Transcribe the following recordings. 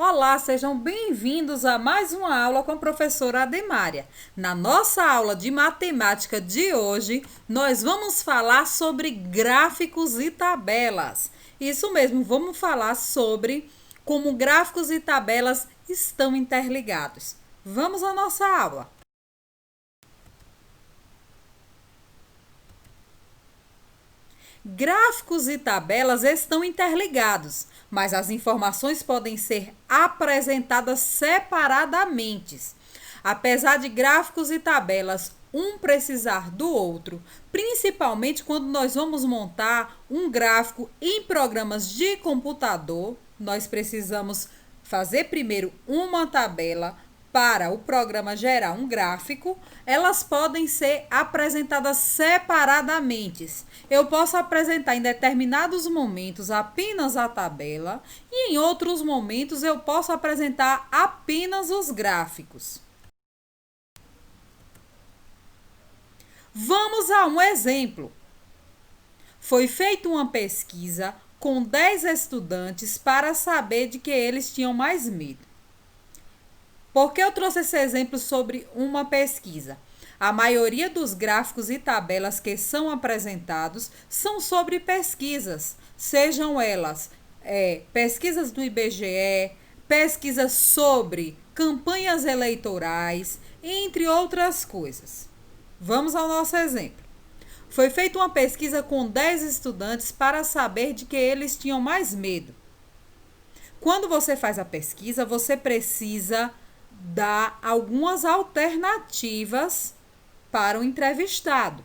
Olá, sejam bem-vindos a mais uma aula com a professora Ademária. Na nossa aula de matemática de hoje, nós vamos falar sobre gráficos e tabelas. Isso mesmo, vamos falar sobre como gráficos e tabelas estão interligados. Vamos à nossa aula. Gráficos e tabelas estão interligados, mas as informações podem ser apresentadas separadamente. Apesar de gráficos e tabelas um precisar do outro, principalmente quando nós vamos montar um gráfico em programas de computador, nós precisamos fazer primeiro uma tabela para o programa gerar um gráfico, elas podem ser apresentadas separadamente. Eu posso apresentar em determinados momentos apenas a tabela e em outros momentos eu posso apresentar apenas os gráficos. Vamos a um exemplo. Foi feita uma pesquisa com 10 estudantes para saber de que eles tinham mais medo. Por que eu trouxe esse exemplo sobre uma pesquisa? A maioria dos gráficos e tabelas que são apresentados são sobre pesquisas, sejam elas pesquisas do IBGE, pesquisas sobre campanhas eleitorais, entre outras coisas. Vamos ao nosso exemplo. Foi feita uma pesquisa com 10 estudantes para saber de que eles tinham mais medo. Quando você faz a pesquisa, você precisa dar algumas alternativas para o entrevistado.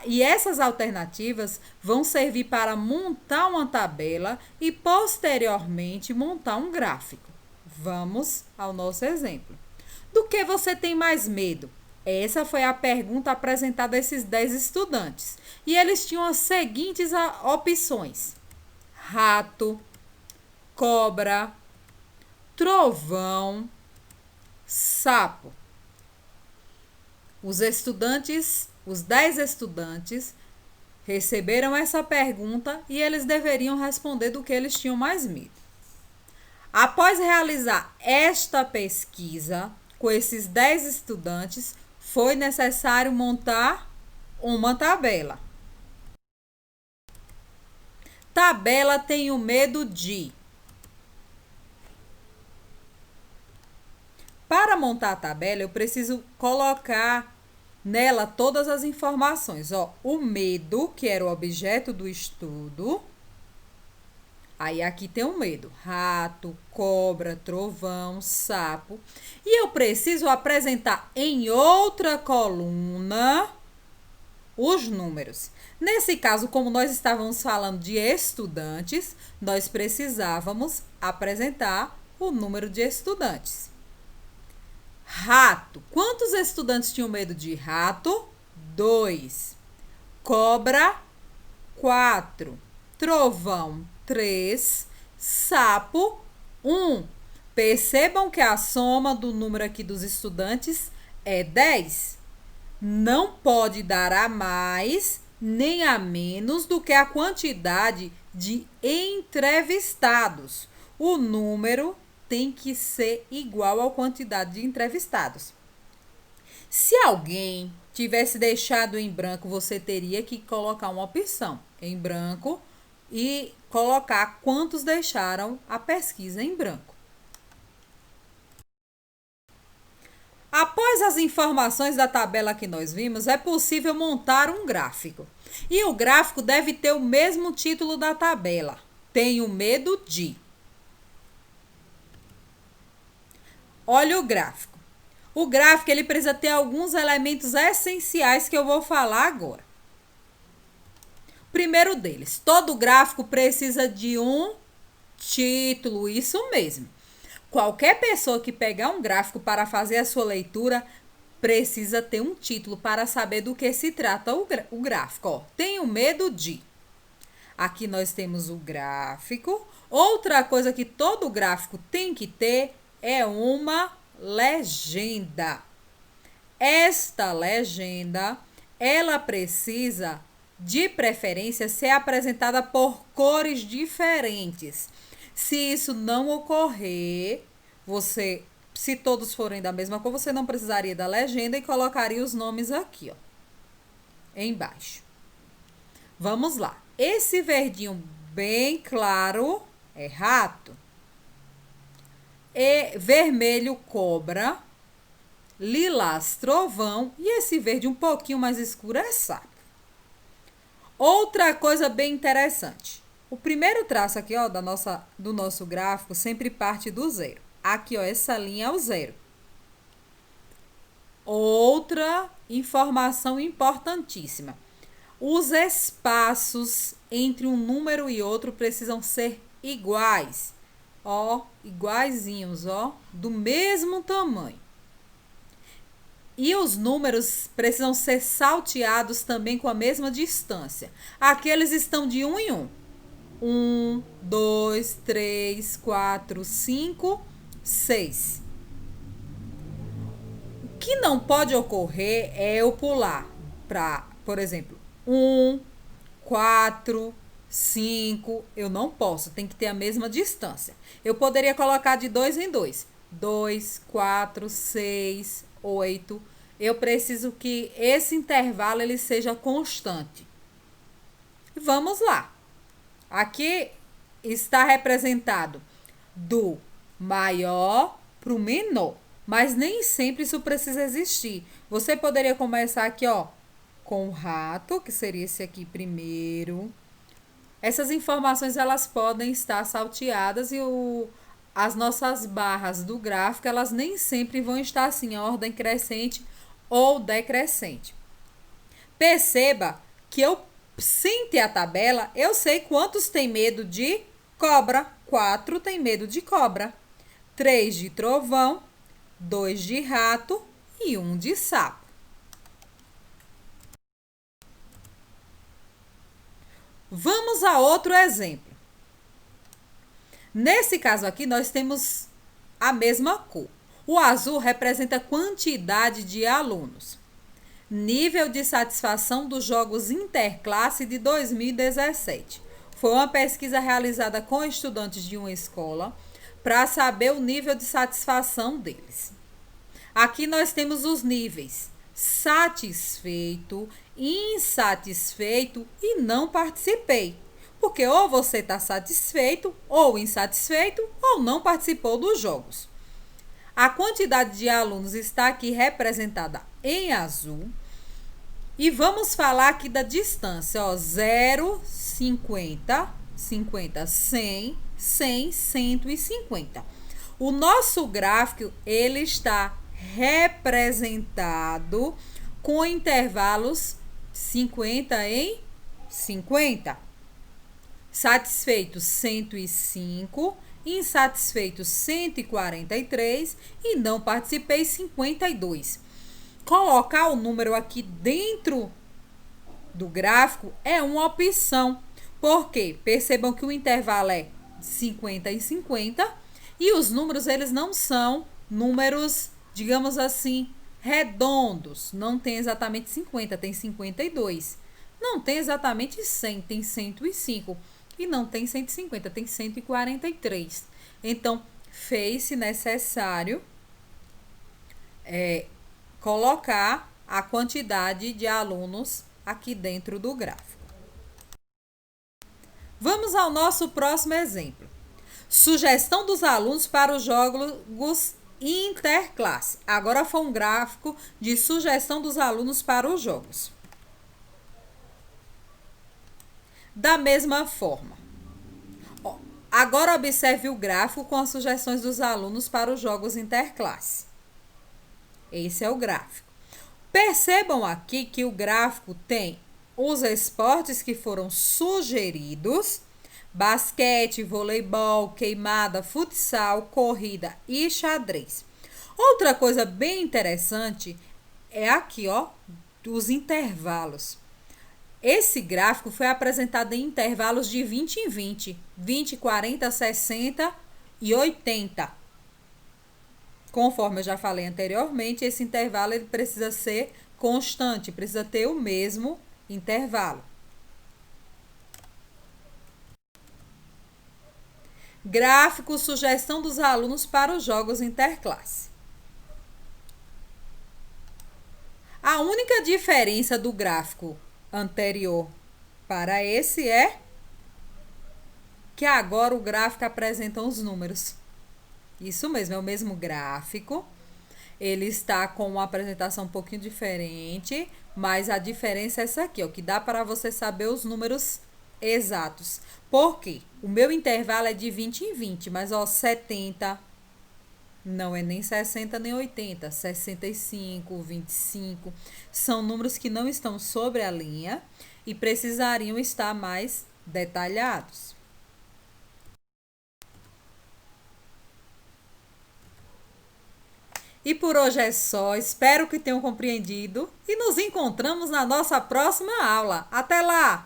E essas alternativas vão servir para montar uma tabela e, posteriormente, montar um gráfico. Vamos ao nosso exemplo. Do que você tem mais medo? Essa foi a pergunta apresentada a esses 10 estudantes. E eles tinham as seguintes opções: rato, cobra, trovão, sapo. Os 10 estudantes, receberam essa pergunta e eles deveriam responder do que eles tinham mais medo. Após realizar esta pesquisa com esses 10 estudantes, foi necessário montar uma tabela. Tabela tenho medo de. Para montar a tabela, eu preciso colocar nela todas as informações. O medo, que era o objeto do estudo. Aí aqui tem o medo: rato, cobra, trovão, sapo. E eu preciso apresentar em outra coluna os números. Nesse caso, como nós estávamos falando de estudantes, nós precisávamos apresentar o número de estudantes. Rato. Quantos estudantes tinham medo de rato? 2. Cobra, 4. Trovão, 3. Sapo, 1. Percebam que a soma do número aqui dos estudantes é 10. Não pode dar a mais nem a menos do que a quantidade de entrevistados. O número tem que ser igual à quantidade de entrevistados. Se alguém tivesse deixado em branco, você teria que colocar uma opção em branco e colocar quantos deixaram a pesquisa em branco. Após as informações da tabela que nós vimos, é possível montar um gráfico. E o gráfico deve ter o mesmo título da tabela: Tenho medo de. Olha o gráfico. O gráfico ele precisa ter alguns elementos essenciais que eu vou falar agora. Primeiro deles, todo gráfico precisa de um título, isso mesmo. Qualquer pessoa que pegar um gráfico para fazer a sua leitura precisa ter um título para saber do que se trata o gráfico. Tenho medo de. Aqui nós temos o gráfico. Outra coisa que todo gráfico tem que ter é uma legenda. Esta legenda, ela precisa, de preferência, ser apresentada por cores diferentes. Se isso não ocorrer, você, se todos forem da mesma cor, você não precisaria da legenda e colocaria os nomes aqui, ó, embaixo. Vamos lá. Esse verdinho bem claro é rato. E vermelho, cobra. Lilás, trovão. E esse verde um pouquinho mais escuro é sapo. Outra coisa bem interessante. O primeiro traço aqui, ó, do nosso gráfico sempre parte do zero. Aqui, ó, essa linha é o zero. Outra informação importantíssima. Os espaços entre um número e outro precisam ser iguais. Ó, iguaizinhos, ó, do mesmo tamanho. E os números precisam ser salteados também com a mesma distância. Aqui eles estão de 1 em 1. 1, 2, 3, 4, 5, 6. O que não pode ocorrer é eu pular para, por exemplo, 1, 4, 5. Eu não posso, tem que ter a mesma distância. Eu poderia colocar de 2 em 2. 2, 4, 6, 8. Eu preciso que esse intervalo ele seja constante. Vamos lá. Aqui está representado do maior para o menor. Mas nem sempre isso precisa existir. Você poderia começar aqui, ó, com o rato, que seria esse aqui primeiro. Essas informações elas podem estar salteadas e as nossas barras do gráfico, elas nem sempre vão estar assim, em ordem crescente ou decrescente. Perceba que eu, sem ter a tabela, eu sei quantos tem medo de cobra. 4 tem medo de cobra. 3 de trovão, 2 de rato e 1 de sapo. Vamos a outro exemplo. Nesse caso aqui, nós temos a mesma cor. O azul representa a quantidade de alunos. Nível de satisfação dos Jogos Interclasse de 2017. Foi uma pesquisa realizada com estudantes de uma escola para saber o nível de satisfação deles. Aqui nós temos os níveis: satisfeito, insatisfeito e não participei. Porque ou você está satisfeito, ou insatisfeito, ou não participou dos jogos. A quantidade de alunos está aqui representada em azul. E vamos falar aqui da distância, ó, 0, 50, 50, 100, 100, 150. O nosso gráfico, ele está representado com intervalos 50 em 50. Satisfeito 105, insatisfeito 143 e não participei 52. Colocar o número aqui dentro do gráfico é uma opção. Por quê? Percebam que o intervalo é 50 em 50 e os números eles não são números, digamos assim, redondos. Não tem exatamente 50, tem 52. Não tem exatamente 100, tem 105. E não tem 150, tem 143. Então, fez-se necessário colocar a quantidade de alunos aqui dentro do gráfico. Vamos ao nosso próximo exemplo. Sugestão dos alunos para os jogos interclasse. Agora foi um gráfico de sugestão dos alunos para os jogos. Da mesma forma. Agora observe o gráfico com as sugestões dos alunos para os jogos interclasse. Esse é o gráfico. Percebam aqui que o gráfico tem os esportes que foram sugeridos: basquete, voleibol, queimada, futsal, corrida e xadrez. Outra coisa bem interessante é aqui, ó, os intervalos. Esse gráfico foi apresentado em intervalos de 20 em 20, 20, 40, 60 e 80. Conforme eu já falei anteriormente, esse intervalo ele precisa ser constante, precisa ter o mesmo intervalo. Gráfico, sugestão dos alunos para os jogos interclasse. A única diferença do gráfico anterior para esse é que agora o gráfico apresenta os números. Isso mesmo, é o mesmo gráfico. Ele está com uma apresentação um pouquinho diferente, mas a diferença é essa aqui, ó, que dá para você saber os números exatos. Por quê? O meu intervalo é de 20 em 20, mas ó, 70 não é nem 60 nem 80, 65, 25 são números que não estão sobre a linha e precisariam estar mais detalhados. E por hoje é só, espero que tenham compreendido e nos encontramos na nossa próxima aula. Até lá!